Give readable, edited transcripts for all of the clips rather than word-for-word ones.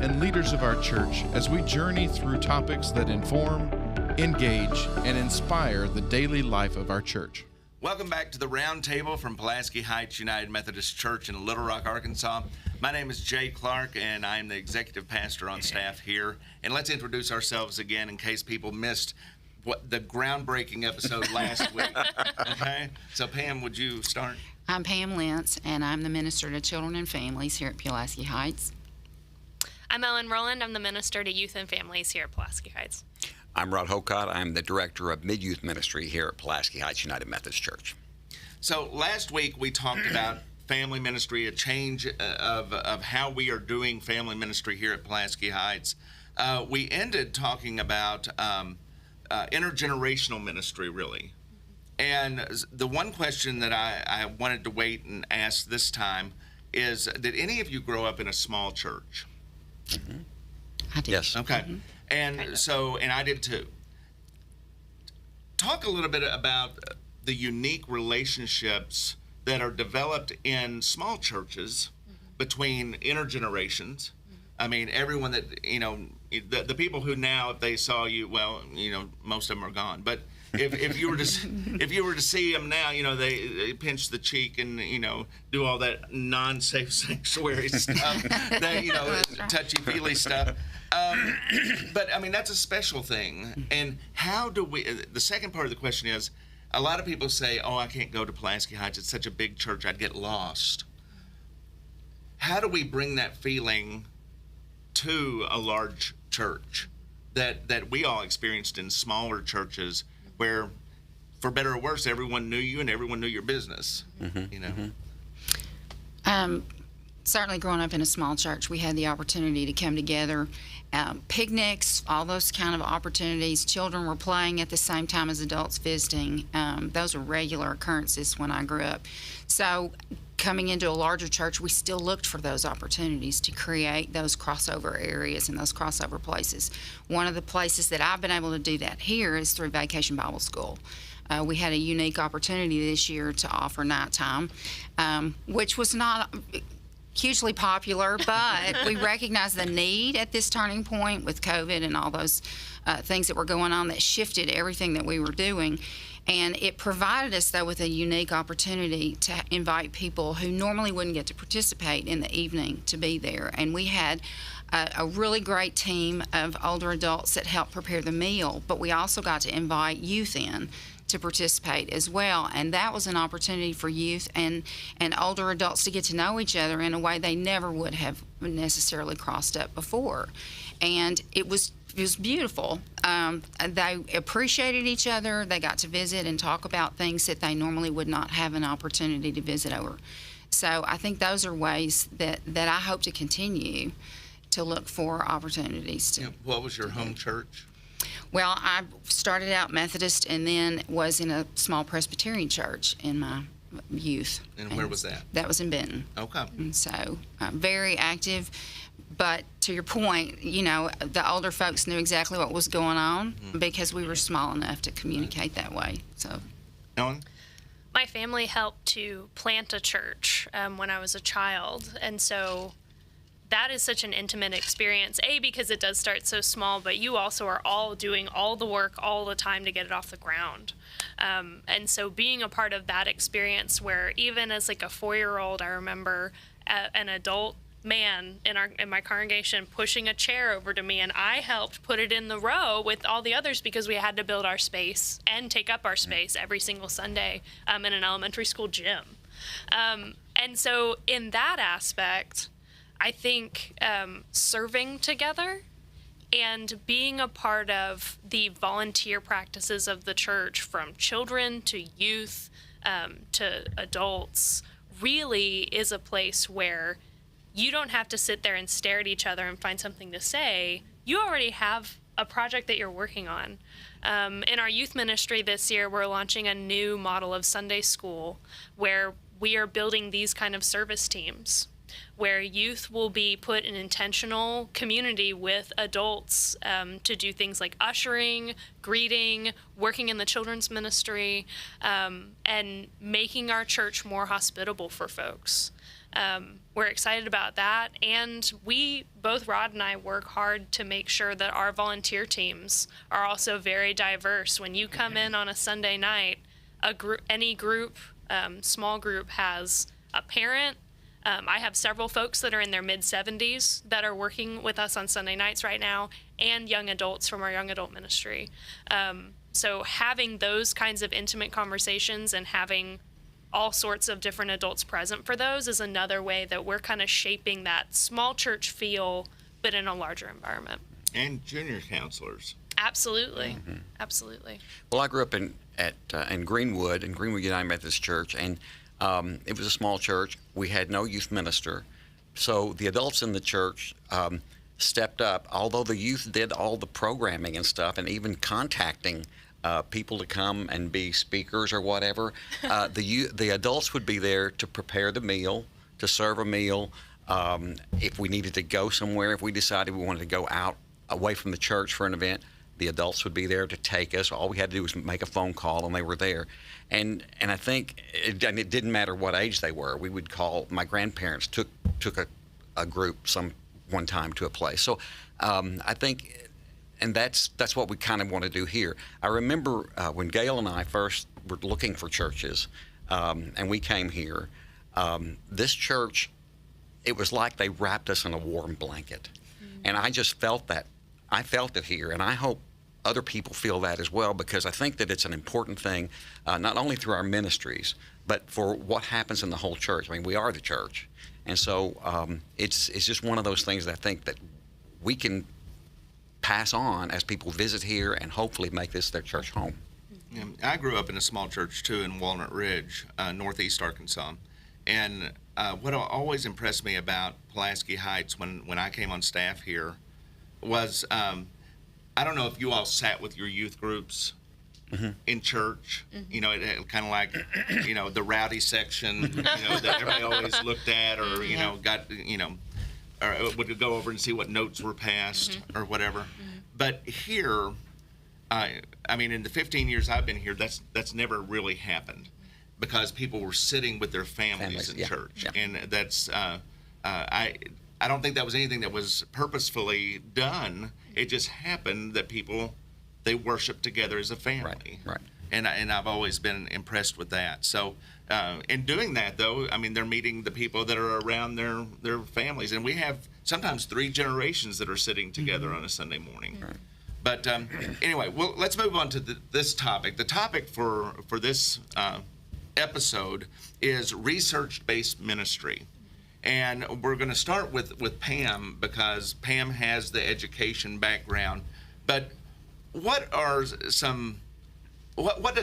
and leaders of our church as we journey through topics that inform, engage, and inspire the daily life of our church. Welcome back to the Roundtable from Pulaski Heights United Methodist Church in Little Rock, Arkansas. My name is Jay Clark, and I'm the executive pastor on staff here. And let's introduce ourselves again in case people missed the groundbreaking episode last week. Okay? So, Pam, would you start? I'm Pam Lentz, and I'm the Minister to Children and Families here at Pulaski Heights. I'm Rowland. I'm the Minister to Youth and Families here at Pulaski Heights. I'm Hocott. I'm the Director of Mid-Youth Ministry here at Pulaski Heights United Methodist Church. So last week we talked about family ministry, a change of how we are doing family ministry here at Pulaski Heights. We ended talking about intergenerational ministry, really. And the one question that I wanted to wait and ask this time is, did any of you grow up in a small church? Mm-hmm. I did. Yes. Okay. Mm-hmm. And I did too. Talk a little bit about the unique relationships that are developed in small churches between intergenerations. I mean, everyone that, the people who now, if they saw you, well, most of them are gone. But if you were to see them now, they pinch the cheek and do all that non-safe sanctuary stuff, that touchy-feely stuff. But I mean, that's a special thing. And how do we? The second part of the question is, a lot of people say, "Oh, I can't go to Pulaski Heights. It's such a big church. I'd get lost." How do we bring that feeling to a large church that we all experienced in smaller churches, where, for better or worse, everyone knew you and everyone knew your business? Certainly growing up in a small church, we had the opportunity to come together, picnics, all those kind of opportunities. Children were playing at the same time as adults visiting. Those were regular occurrences when I grew up. So coming into a larger church, we still looked for those opportunities to create those crossover areas and those crossover places. One of the places that I've been able to do that here is through Vacation Bible School. We had a unique opportunity this year to offer nighttime, which was not hugely popular, but we recognized the need at this turning point with COVID and all those things that were going on that shifted everything that we were doing. And it provided us, though, with a unique opportunity to invite people who normally wouldn't get to participate in the evening to be there. And we had a really great team of older adults that helped prepare the meal, but we also got to invite youth in to participate as well. And that was an opportunity for youth and older adults to get to know each other in a way they never would have necessarily crossed up before. And it was beautiful. They appreciated each other. They got to visit and talk about things that they normally would not have an opportunity to visit over. So I think those are ways that I hope to continue to look for opportunities to. What was your home church? Well, I started out Methodist and then was in a small Presbyterian church in my youth. And where was that? That was in Benton. Okay. And so very active. But to your point, the older folks knew exactly what was going on because we were small enough to communicate that way. So, Ellen? My family helped to plant a church when I was a child, and so that is such an intimate experience, because it does start so small, but you also are all doing all the work all the time to get it off the ground. And so being a part of that experience where even as like a 4-year-old, I remember an adult man in my congregation pushing a chair over to me, and I helped put it in the row with all the others because we had to build our space and take up our space every single Sunday in an elementary school gym. And so in that aspect, I think serving together and being a part of the volunteer practices of the church, from children to youth to adults, really is a place where you don't have to sit there and stare at each other and find something to say. You already have a project that you're working on. In our youth ministry this year, we're launching a new model of Sunday school where we are building these kind of service teams, where youth will be put in intentional community with adults to do things like ushering, greeting, working in the children's ministry, and making our church more hospitable for folks. We're excited about that, and both Rod and I work hard to make sure that our volunteer teams are also very diverse. When you come in on a Sunday night, any group, small group has a parent. I have several folks that are in their mid-70s that are working with us on Sunday nights right now, and young adults from our young adult ministry. So having those kinds of intimate conversations and having all sorts of different adults present for those is another way that we're kind of shaping that small church feel, but in a larger environment. And junior counselors. Absolutely. Absolutely. Well, I grew up in Greenwood United Methodist Church, and it was a small church. We had no youth minister, so the adults in the church stepped up. Although the youth did all the programming and stuff, and even contacting people to come and be speakers or whatever, the adults would be there to prepare the meal, to serve a meal. If we needed to go somewhere, if we decided we wanted to go out away from the church for an event, the adults would be there to take us. All we had to do was make a phone call, and they were there. And I think it didn't matter what age they were. We would call. My grandparents took a group one time to a place. So I think. And that's what we kind of want to do here. I remember when Gail and I first were looking for churches, and we came here, this church, it was like they wrapped us in a warm blanket. And I just felt that. I felt it here, and I hope other people feel that as well, because I think that it's an important thing, not only through our ministries, but for what happens in the whole church. I mean, we are the church. And so it's just one of those things that I think that we can pass on as people visit here and hopefully make this their church home. Yeah, I grew up in a small church too in Walnut Ridge, northeast Arkansas, and what always impressed me about Pulaski Heights when I came on staff here was I don't know if you all sat with your youth groups in church. You know, it kind of like the rowdy section that everybody always looked at, or got or would go over and see what notes were passed or whatever. But here, I mean, in the 15 years I've been here, that's never really happened, because people were sitting with their families in church. Yeah. And that's, I don't think that was anything that was purposefully done. It just happened that they worship together as a family. Right. And I've always been impressed with that. So in doing that, though, I mean, they're meeting the people that are around their families. And we have sometimes 3 generations that are sitting together on a Sunday morning. Right. But anyway, well, let's move on to this topic. The topic for this episode is research-based ministry. And we're going to start with Pam, because Pam has the education background. But what does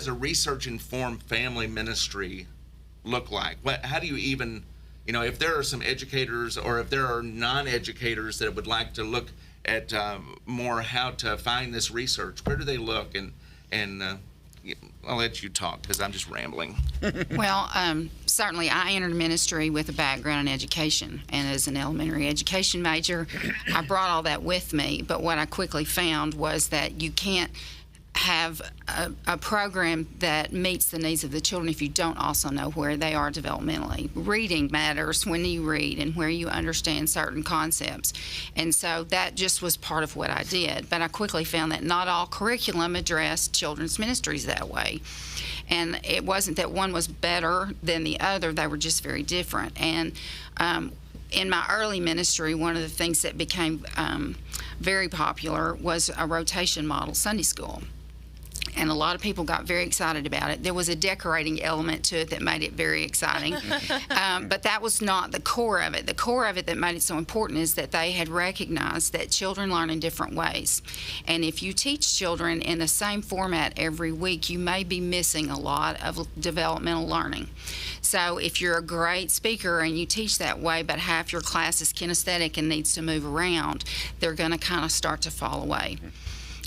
a research-informed family ministry look like? How do you even, if there are some educators or if there are non-educators that would like to look at more how to find this research, where do they look? And I'll let you talk, because I'm just rambling. Well, certainly I entered ministry with a background in education, and as an elementary education major, I brought all that with me. But what I quickly found was that you can't have a program that meets the needs of the children if you don't also know where they are developmentally. Reading matters when you read and where you understand certain concepts. And so that just was part of what I did. But I quickly found that not all curriculum addressed children's ministries that way. And it wasn't that one was better than the other, they were just very different. And in my early ministry, one of the things that became very popular was a rotation model Sunday school. And a lot of people got very excited about it. There was a decorating element to it that made it very exciting. But that was not the core of it. The core of it that made it so important is that they had recognized that children learn in different ways. And if you teach children in the same format every week, you may be missing a lot of developmental learning. So if you're a great speaker and you teach that way, but half your class is kinesthetic and needs to move around, they're going to kind of start to fall away.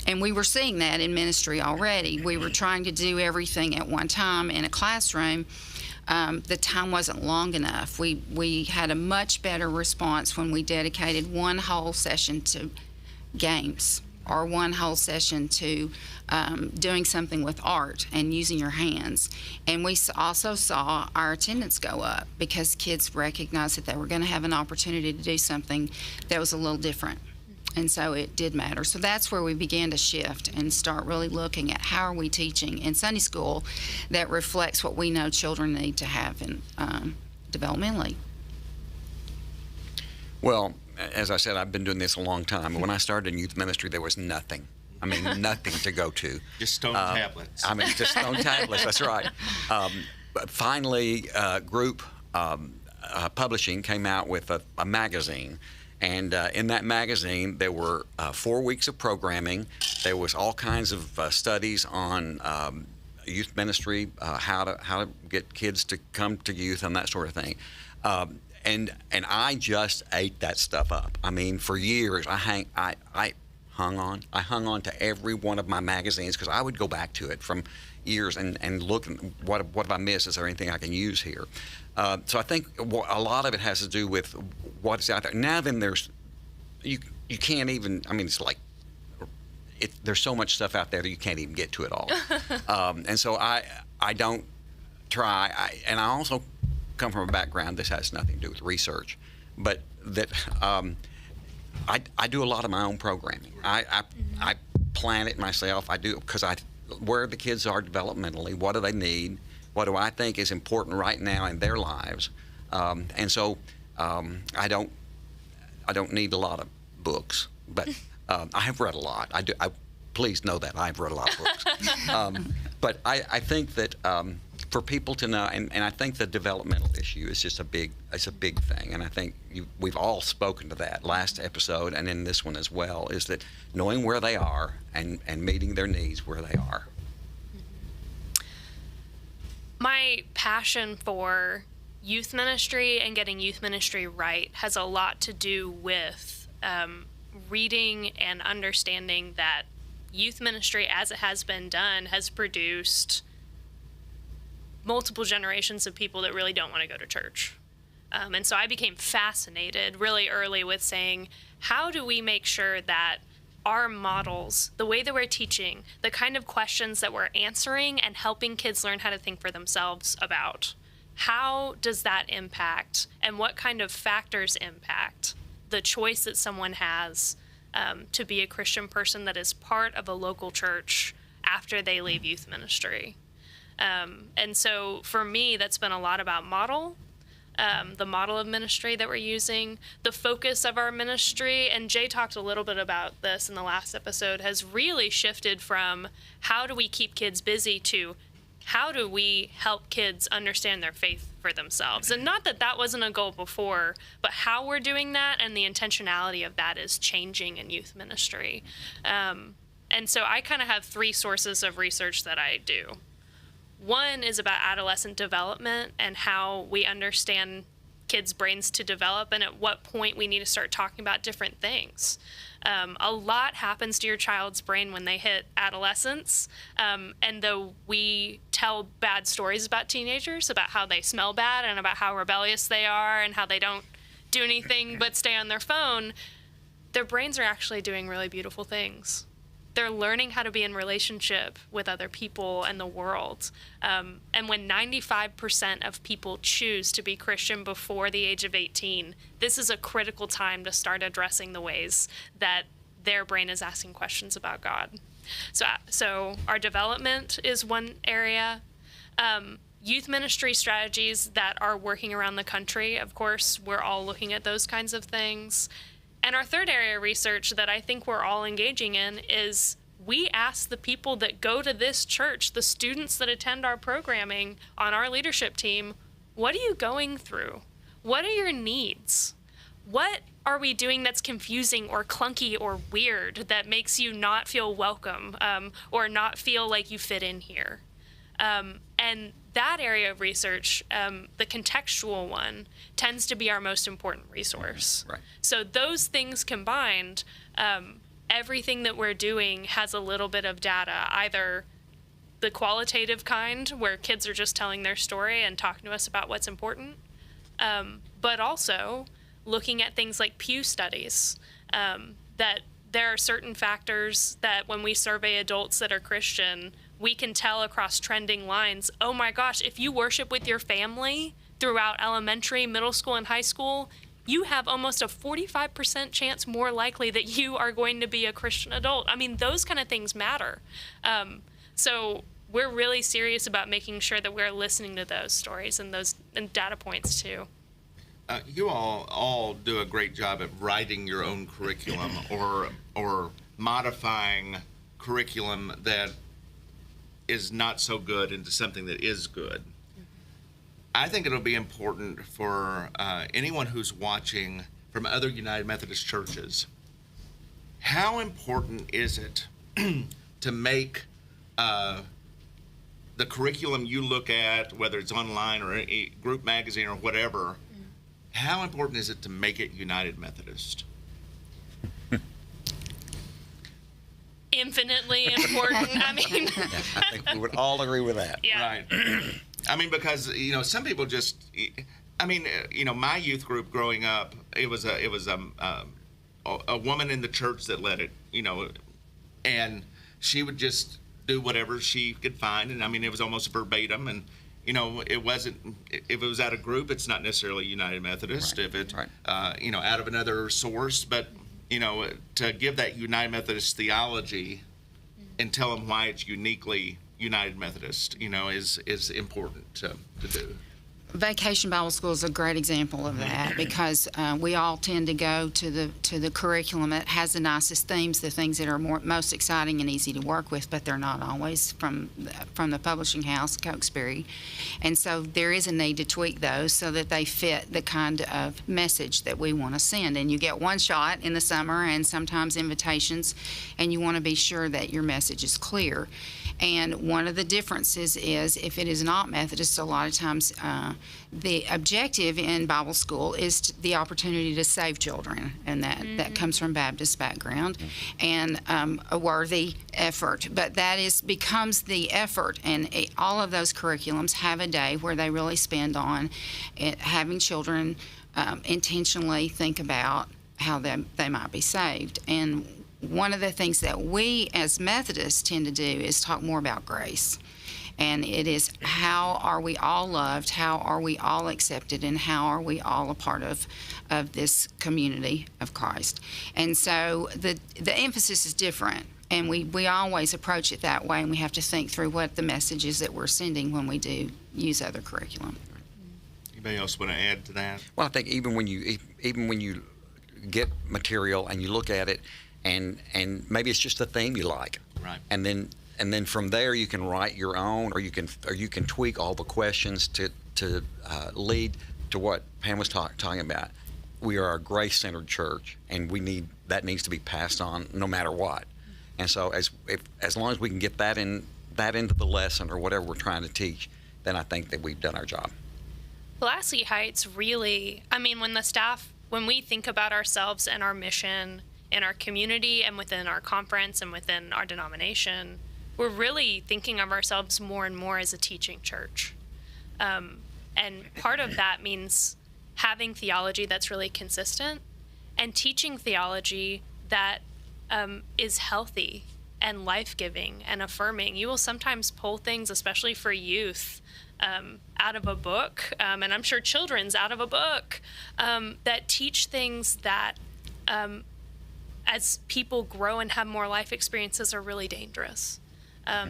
And we were seeing that in ministry already. We were trying to do everything at one time in a classroom. The time wasn't long enough. We had a much better response when we dedicated one whole session to games. or one whole session to doing something with art and using your hands. And we also saw our attendance go up because kids recognized that they were going to have an opportunity to do something that was a little different. And so it did matter. So that's where we began to shift and start really looking at how are we teaching in Sunday school that reflects what we know children need to have in, developmentally. Well, as I said, I've been doing this a long time. When I started in youth ministry, there was nothing. I mean, nothing to go to. Just stone tablets. I mean, just stone tablets. That's right. But finally, Group Publishing came out with a magazine. And in that magazine, there were 4 weeks of programming. There was all kinds of studies on youth ministry, how to get kids to come to youth and that sort of thing. And I just ate that stuff up. I mean, for years, I hung on to every one of my magazines because I would go back to it from years and look, what have I missed? Is there anything I can use here? So I think a lot of it has to do with what's out there. Now then there's, you can't even, I mean, it's like, there's so much stuff out there that you can't even get to it all. And so I don't try, and I also come from a background, this has nothing to do with research, but that I do a lot of my own programming. I plan it myself. I do, because where the kids are developmentally, what do they need? What do I think is important right now in their lives? And so I don't need a lot of books, but I have read a lot. Please know that I've read a lot of books. But I think that for people to know, and I think the developmental issue is just a big thing. And I think we've all spoken to that last episode and in this one as well, is that knowing where they are and meeting their needs where they are. My passion for youth ministry and getting youth ministry right has a lot to do with reading and understanding that youth ministry, as it has been done, has produced multiple generations of people that really don't want to go to church. And so I became fascinated really early with saying, how do we make sure that our models, the way that we're teaching, the kind of questions that we're answering and helping kids learn how to think for themselves about, how does that impact and what kind of factors impact the choice that someone has to be a Christian person that is part of a local church after they leave youth ministry. And so for me, that's been a lot about model, the model of ministry that we're using, the focus of our ministry, and Jay talked a little bit about this in the last episode, has really shifted from how do we keep kids busy to how do we help kids understand their faith for themselves? And not that that wasn't a goal before, but how we're doing that and the intentionality of that is changing in youth ministry. And so I kind of have 3 sources of research that I do. One is about adolescent development and how we understand kids' brains to develop and at what point we need to start talking about different things. A lot happens to your child's brain when they hit adolescence. And though we tell bad stories about teenagers, about how they smell bad and about how rebellious they are and how they don't do anything but stay on their phone, their brains are actually doing really beautiful things. They're learning how to be in relationship with other people and the world. And when 95% of people choose to be Christian before the age of 18, this is a critical time to start addressing the ways that their brain is asking questions about God. So our development is one area. Youth ministry strategies that are working around the country, of course, we're all looking at those kinds of things. And our third area of research that I think we're all engaging in is we ask the people that go to this church, the students that attend our programming on our leadership team, what are you going through? What are your needs? What are we doing that's confusing or clunky or weird that makes you not feel welcome or not feel like you fit in here? And that area of research, the contextual one, tends to be our most important resource. Right. So those things combined, everything that we're doing has a little bit of data, either the qualitative kind, where kids are just telling their story and talking to us about what's important, but also looking at things like Pew studies that there are certain factors that when we survey adults that are Christian, we can tell across trending lines, oh my gosh, if you worship with your family throughout elementary, middle school, and high school, you have almost a 45% chance more likely that you are going to be a Christian adult. I mean, those kind of things matter. So we're really serious about making sure that we're listening to those stories and those and data points too. You all do a great job at writing your own curriculum or modifying curriculum that is not so good into something that is good. I think it'll be important for anyone who's watching from other United Methodist churches. How important is it to make the curriculum you look at, whether it's online or a group magazine or whatever, how important is it to make it United Methodist? Infinitely important. I mean, I think we would all agree with that. yeah. Right. I mean, because, some people just, my youth group growing up, it was a woman in the church that led it, and she would just do whatever she could find. And I mean, it was almost verbatim. And, it wasn't, if it was out of group, it's not necessarily United Methodist. Right. If it's, Right. Out of another source. But, to give that United Methodist theology and tell them why it's uniquely United Methodist, is important to do. Vacation Bible School is a great example of that because we all tend to go to the curriculum that has the nicest themes, the things that are most exciting and easy to work with, but they're not always from the publishing house, Cokesbury. And so there is a need to tweak those so that they fit the kind of message that we want to send. And you get one shot in the summer and sometimes invitations, and you want to be sure that your message is clear. And one of the differences is if it is not Methodist, a lot of times the objective in Bible school is the opportunity to save children, and that comes from Baptist background, and a worthy effort. But that becomes the effort, and all of those curriculums have a day where they really spend on having children intentionally think about how they might be saved. And one of the things that we as Methodists tend to do is talk more about grace. And it is how are we all loved, how are we all accepted, and how are we all a part of this community of Christ. And so the emphasis is different, and we always approach it that way, and we have to think through what the message is that we're sending when we do use other curriculum. Anybody else want to add to that? Well, I think even when you get material and you look at it, and maybe it's just a theme you like, Right. And then from there you can write your own, or you can tweak all the questions to lead to what Pam was talking about. We are a grace-centered church, and that needs to be passed on no matter what. And so as long as we can get that into the lesson or whatever we're trying to teach, then I think that we've done our job. Pulaski Heights really, when we think about ourselves and our mission in our community and within our conference and within our denomination, we're really thinking of ourselves more and more as a teaching church. And part of that means having theology that's really consistent and teaching theology that is healthy and life-giving and affirming. You will sometimes pull things, especially for youth, out of a book, and I'm sure children's out of a book, that teach things that as people grow and have more life experiences are really dangerous.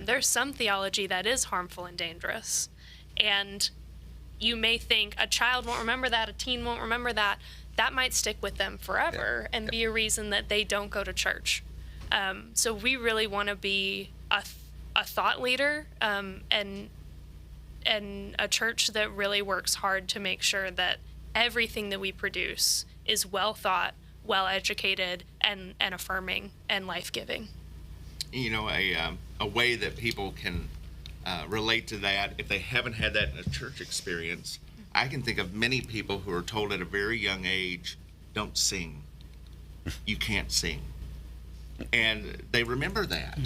There's some theology that is harmful and dangerous. And you may think a child won't remember that, a teen won't remember that. That might stick with them forever and be a reason that they don't go to church. So we really want to be a thought leader and a church that really works hard to make sure that everything that we produce is well thought, well educated, and affirming and life-giving. A way that people can relate to that, if they haven't had that in a church experience, I can think of many people who are told at a very young age, don't sing. You can't sing. And they remember that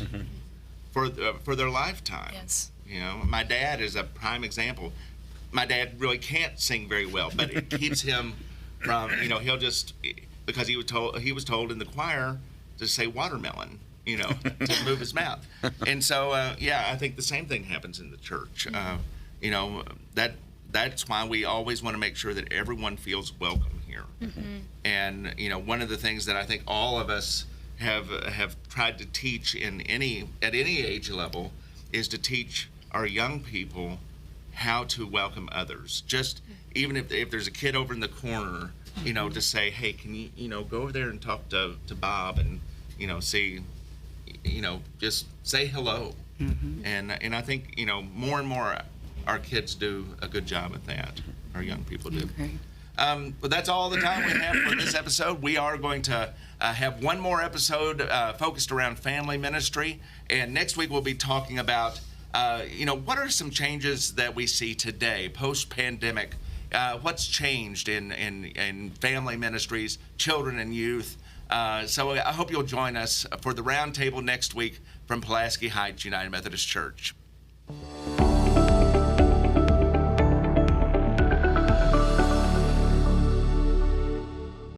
for their lifetime. Yes. My dad is a prime example. My dad really can't sing very well, but it keeps him from, he'll just, because he was told in the choir, to say watermelon, to move his mouth. And so, I think the same thing happens in the church. That's why we always want to make sure that everyone feels welcome here. And, one of the things that I think all of us have tried to teach at any age level is to teach our young people how to welcome others. Just even if there's a kid over in the corner, to say, hey, can you, go over there and talk to Bob and, see, just say hello. And I think, more and more our kids do a good job at that. Our young people do. Okay. But that's all the time we have for this episode. We are going to have one more episode focused around family ministry. And next week we'll be talking about, what are some changes that we see today, post-pandemic? What's changed in family ministries, children and youth? So I hope you'll join us for the Roundtable next week from Pulaski Heights United Methodist Church.